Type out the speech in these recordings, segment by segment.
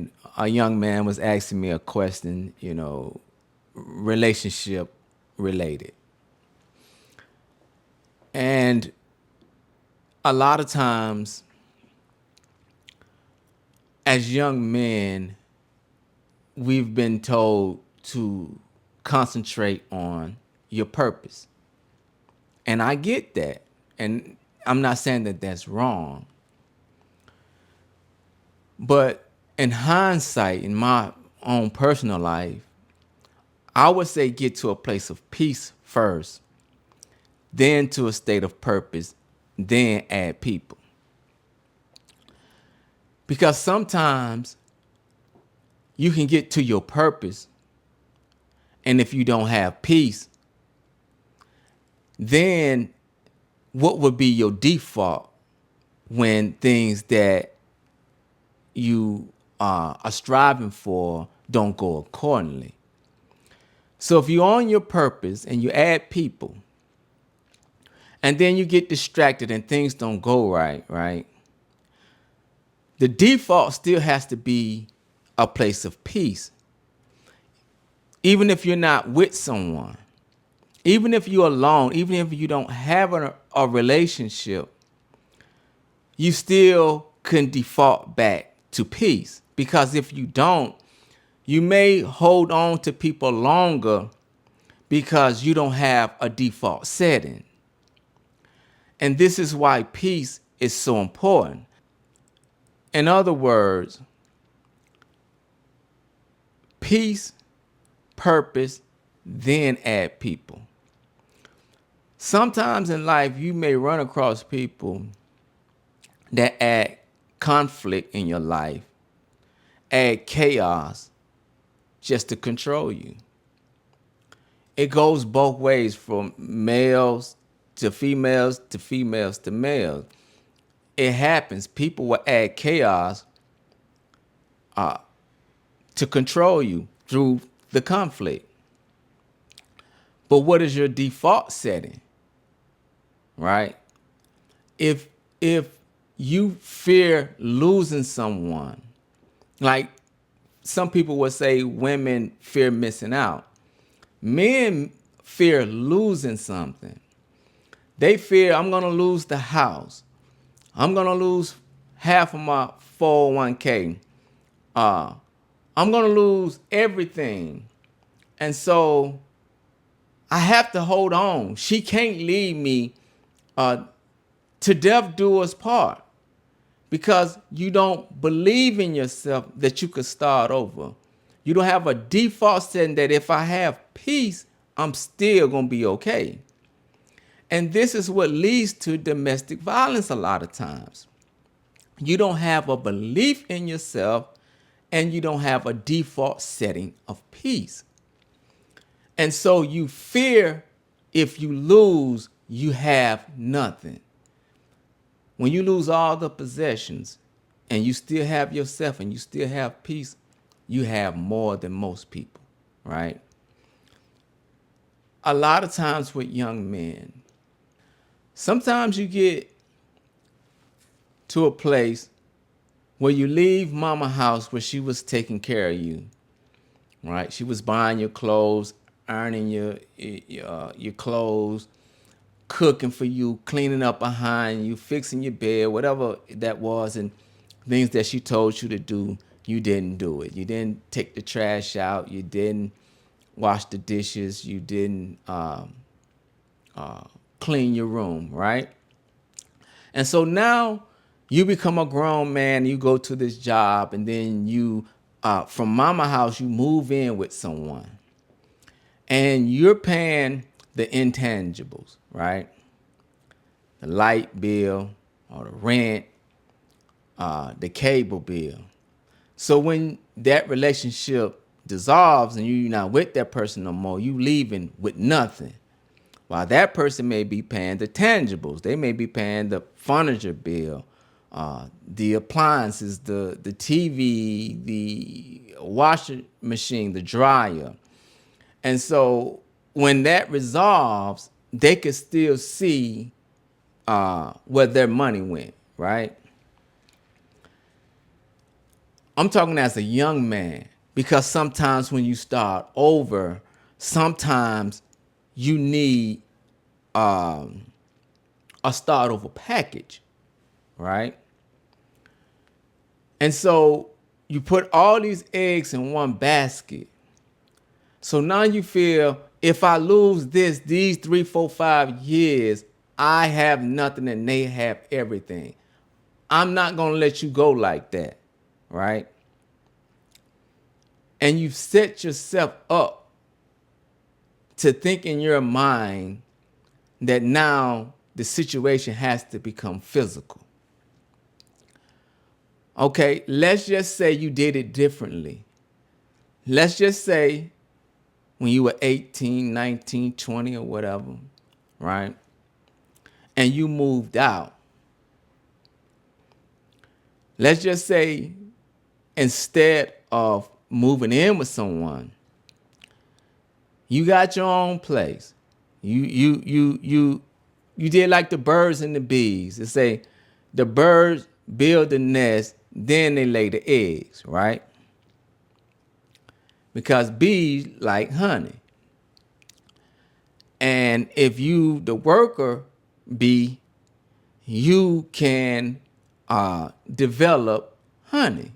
and a young man was asking me a question, relationship related. And a lot of times, as young men, we've been told to concentrate on your purpose. And I get that. And I'm not saying that that's wrong. But in hindsight, in my own personal life, I would say get to a place of peace first, then to a state of purpose, then add people. Because sometimes you can get to your purpose, and if you don't have peace, then what would be your default when things that you are striving for don't go accordingly? So if you're on your purpose and you add people, and then you get distracted and things don't go right? The default still has to be a place of peace. Even if you're not with someone, even if you're alone, even if you don't have a relationship, you still can default back to peace. Because if you don't, you may hold on to people longer because you don't have a default setting. And this is why peace is so important. In other words, peace, purpose, then add people. Sometimes in life, you may run across people that add conflict in your life, add chaos just to control you. It goes both ways, from males to females to females to males. It happens. People will add chaos to control you through the conflict. But what is your default setting? Right? If you fear losing someone, like some people would say women fear missing out. Men fear losing something. They fear, I'm going to lose the house. I'm going to lose half of my 401k. I'm going to lose everything. And so I have to hold on. She can't leave me to death do us part, because you don't believe in yourself that you could start over. You don't have a default setting that if I have peace, I'm still going to be okay. And this is what leads to domestic violence a lot of times. You don't have a belief in yourself, and you don't have a default setting of peace. And so you fear if you lose, you have nothing. When you lose all the possessions and you still have yourself and you still have peace, you have more than most people, right? A lot of times with young men, sometimes you get to a place where you leave mama house where she was taking care of you, right? She was buying your clothes, ironing your clothes, cooking for you, cleaning up behind you, fixing your bed, whatever that was, and things that she told you to do, you didn't do it. You didn't take the trash out. You didn't wash the dishes. You didn't clean your room, right? And so now you become a grown man, you go to this job, and then you, from mama house, you move in with someone. And you're paying the intangibles, right? The light bill or the rent, the cable bill. So when that relationship dissolves and you're not with that person no more, you leaving with nothing. While that person may be paying the tangibles. They may be paying the furniture bill, the appliances, the TV, the washing machine, the dryer. And so when that resolves, they can still see where their money went, right? I'm talking as a young man, because sometimes when you start over, sometimes you need a start over package, right? And so you put all these eggs in one basket. So now you feel, if I lose these 3, 4, 5 years, I have nothing and they have everything. I'm not going to let you go like that, right? And you've set yourself up to think in your mind that now the situation has to become physical. Okay, let's just say you did it differently. Let's just say when you were 18, 19, 20 or whatever, right? And you moved out. Let's just say instead of moving in with someone, you got your own place. You did like the birds and the bees. They say the birds build the nest, then they lay the eggs, right? Because bees like honey. And if you, the worker bee, you can develop honey.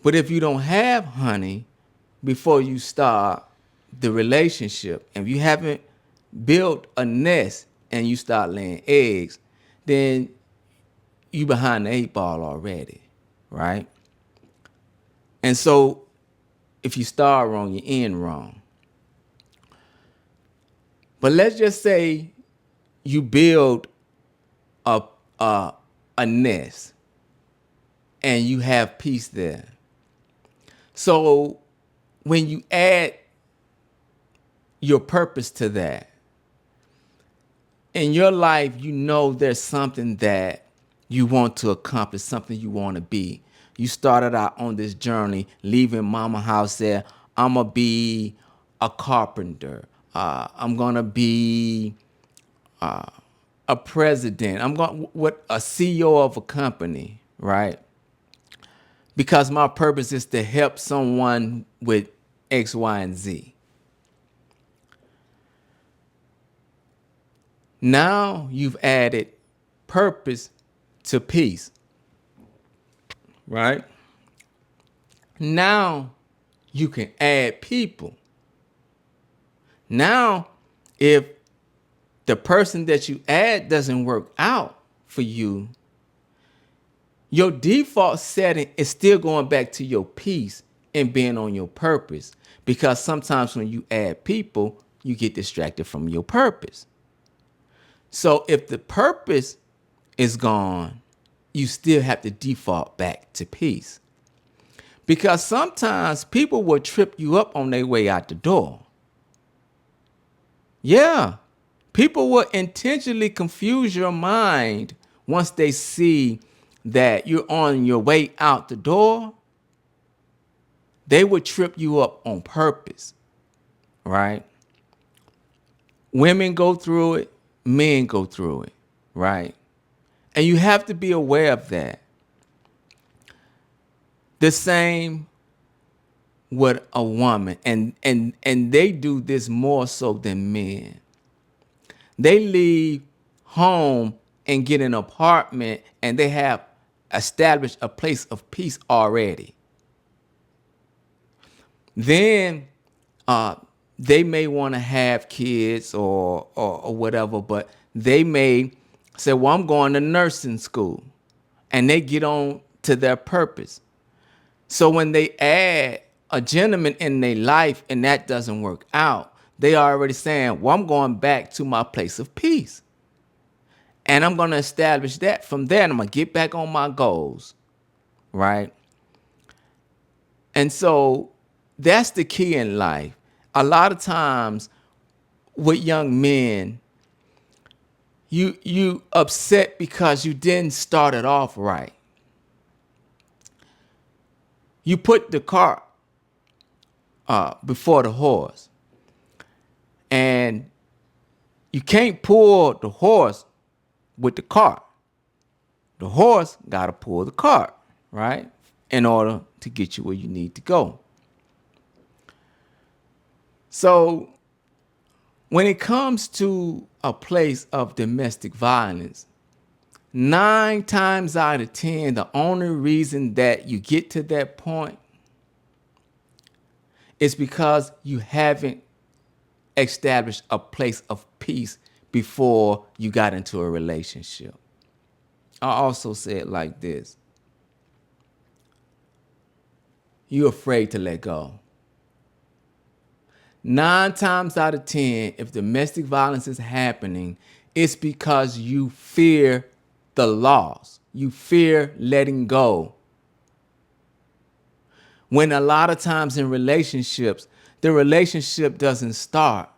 But if you don't have honey before you start the relationship, and if you haven't built a nest and you start laying eggs, then you behind the 8 ball already, right? And so if you start wrong, you end wrong. But let's just say you build a a, a nest and you have peace there. So when you add your purpose to that, in your life, you know there's something that you want to accomplish, something you want to be. You started out on this journey, leaving mama house there. I'm going to be a carpenter. I'm going to be a president. I'm going what a CEO of a company, right? Because my purpose is to help someone with X, Y, and Z. Now you've added purpose to peace, right? Now you can add people. Now, if the person that you add doesn't work out for you, your default setting is still going back to your peace and being on your purpose. Because sometimes when you add people, you get distracted from your purpose. So if the purpose is gone, you still have to default back to peace. Because sometimes people will trip you up on their way out the door. Yeah. People will intentionally confuse your mind once they see that you're on your way out the door. They would trip you up on purpose, right? Women go through it, men go through it, right? And you have to be aware of that. The same with a woman, and they do this more so than men. They leave home and get an apartment, and they have established a place of peace already. Then they may want to have kids or whatever, but they may say, well, I'm going to nursing school, and they get on to their purpose. So when they add a gentleman in their life and that doesn't work out, they are already saying, well, I'm going back to my place of peace. And I'm going to establish that from there, and I'm going to get back on my goals, right? And so that's the key in life. A lot of times with young men, you upset because you didn't start it off right. You put the cart before the horse. And you can't pull the horse with the cart. The horse got to pull the cart, right? in order to get you where you need to go. So when it comes to a place of domestic violence, 9 times out of 10, the only reason that you get to that point is because you haven't established a place of peace before you got into a relationship. I also say it like this: you're afraid to let go. 9 times out of 10, if domestic violence is happening, it's because you fear the loss. You fear letting go. When a lot of times in relationships, the relationship doesn't start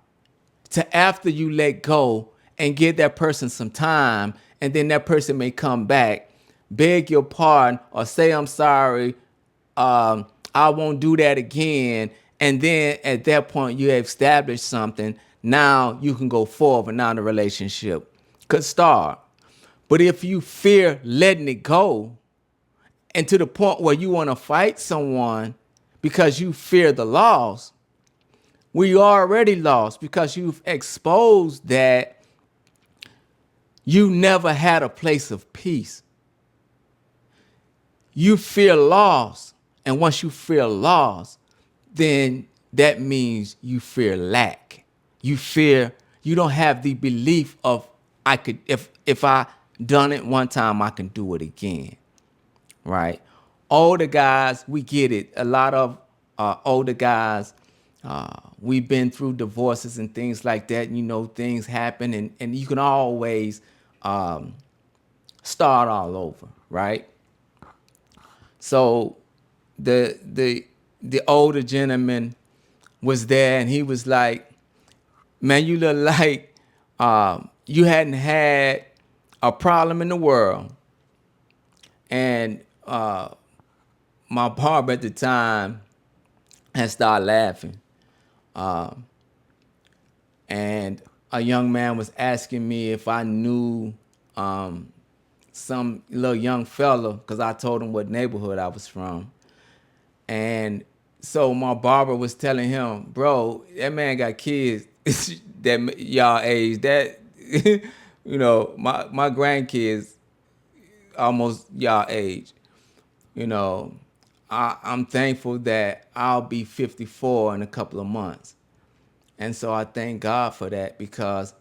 till after you let go and give that person some time, and then that person may come back, beg your pardon, or say, I'm sorry, I won't do that again. And then at that point, you have established something. Now you can go forward, and now the relationship could start. But if you fear letting it go, and to the point where you want to fight someone because you fear the loss, we already lost because you've exposed that you never had a place of peace. You fear loss. And once you fear loss, then that means you fear lack. You fear, you don't have the belief of, I could, if I done it one time, I can do it again. Right? Older guys, we get it. A lot of older guys, we've been through divorces and things like that. You know, things happen, and you can always start all over, right? So the older gentleman was there, and he was like, man, you look like you hadn't had a problem in the world. And my barber at the time had started laughing. And a young man was asking me if I knew some little young fella, because I told him what neighborhood I was from. And so my barber was telling him, bro, that man got kids that y'all age. That you know, my grandkids almost y'all age. You know, I'm thankful that I'll be 54 in a couple of months. And so I thank God for that, because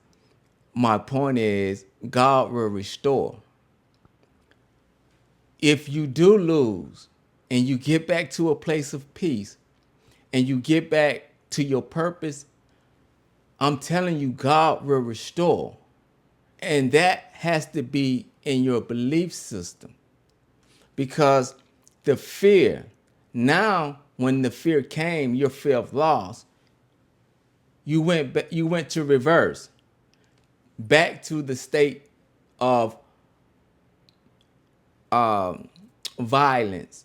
my point is God will restore. If you do lose and you get back to a place of peace and you get back to your purpose, I'm telling you, God will restore. And that has to be in your belief system, because the fear, now when the fear came, your fear of loss, you went to reverse, back to the state of violence,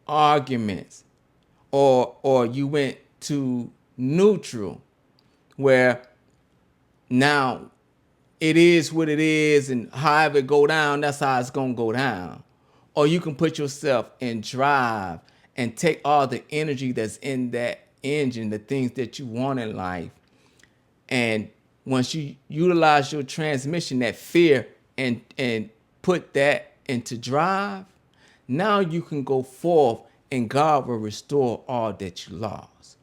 arguments, or you went to neutral, where now it is what it is, and however it go down, that's how it's gonna go down. Or you can put yourself in drive and take all the energy that's in that engine, the things that you want in life, and once you utilize your transmission, that fear, and put that into drive, now you can go forth and God will restore all that you lost.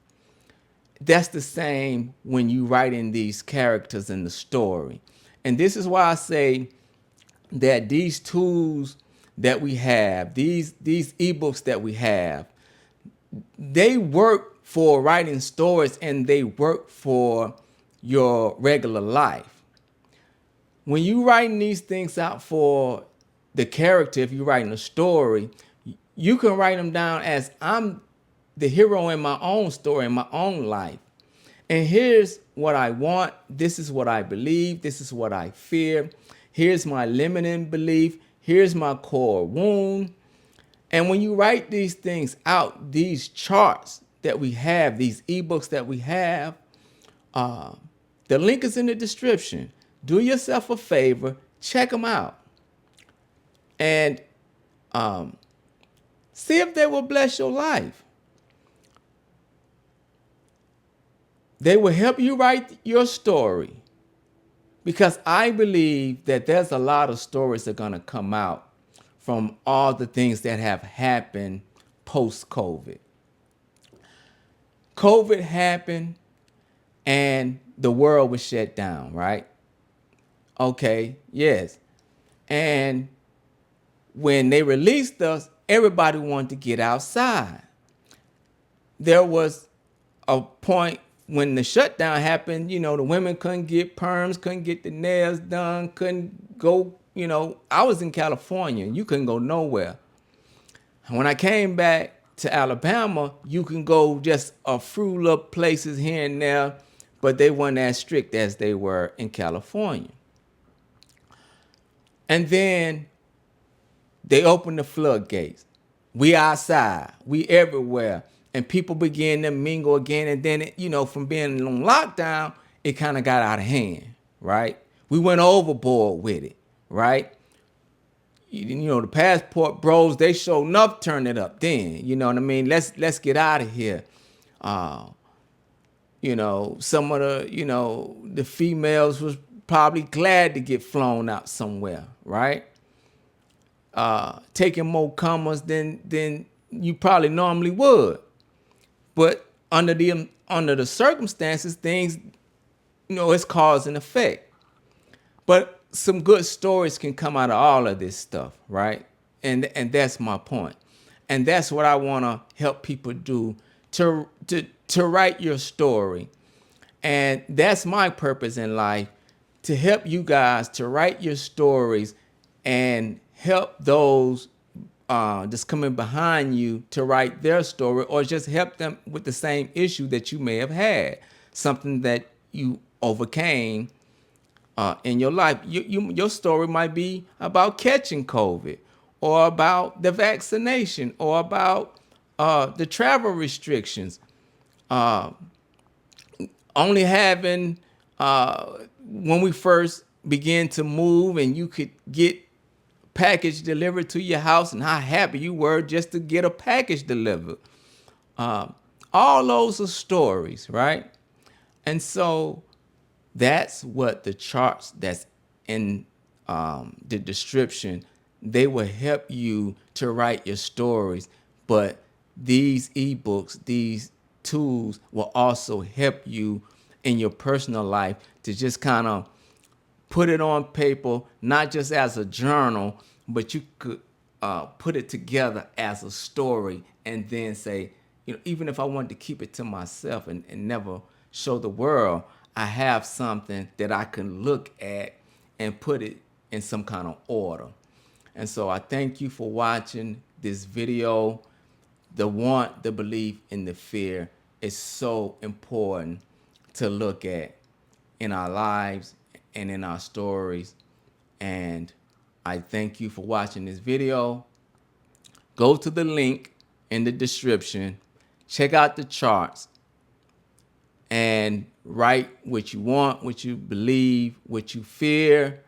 That's the same when you write in these characters in the story. And this is why I say that these tools that we have, these ebooks that we have, they work for writing stories and they work for your regular life. When you writing these things out for the character, if you're writing a story, you can write them down as, I'm the hero in my own story, in my own life. And here's what I want. This is what I believe. This is what I fear. Here's my limiting belief. Here's my core wound. And when you write these things out, these charts that we have, these ebooks that we have, the link is in the description. Do yourself a favor, check them out. And See if they will bless your life. They will help you write your story. Because I believe that there's a lot of stories that are going to come out from all the things that have happened post-COVID. COVID happened and the world was shut down, right? Okay, yes. And when they released us, everybody wanted to get outside. There was a point when the shutdown happened, the women couldn't get perms, couldn't get the nails done, couldn't go, I was in California, you couldn't go nowhere. When I came back to Alabama, you can go just a few little places here and there, but they weren't as strict as they were in California. And then they opened the floodgates. We outside, we everywhere. And people began to mingle again. And then, from being on lockdown, it kind of got out of hand, right? We went overboard with it, right? The passport bros, they showed enough turn it up then. You know what I mean? Let's get out of here. Some of the females was probably glad to get flown out somewhere, right? Taking more commas than you probably normally would. But under the circumstances, things, it's cause and effect. But some good stories can come out of all of this stuff, right? And that's my point. And that's what I want to help people do, to write your story. And that's my purpose in life, to help you guys to write your stories and help those just coming behind you to write their story, or just help them with the same issue that you may have had, something that you overcame in your life. Your story might be about catching COVID, or about the vaccination, or about the travel restrictions, only having when we first began to move and you could get package delivered to your house, and how happy you were just to get a package delivered. All those are stories, right? And so that's what the charts that's in the description, they will help you to write your stories. But these ebooks, these tools will also help you in your personal life to just kind of put it on paper, not just as a journal, but you could put it together as a story, and then say, even if I wanted to keep it to myself and never show the world, I have something that I can look at and put it in some kind of order. And so I thank you for watching this video. The want, the belief, and the fear is so important to look at in our lives and in our stories. And I thank you for watching this video. Go to the link in the description, check out the charts, and write what you want, what you believe, what you fear,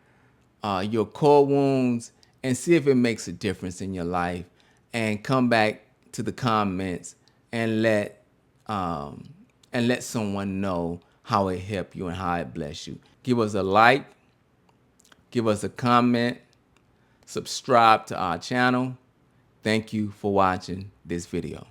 your core wounds, and see if it makes a difference in your life. And come back to the comments and let someone know how it helped you and how it blessed you. Give us a like, give us a comment, subscribe to our channel. Thank you for watching this video.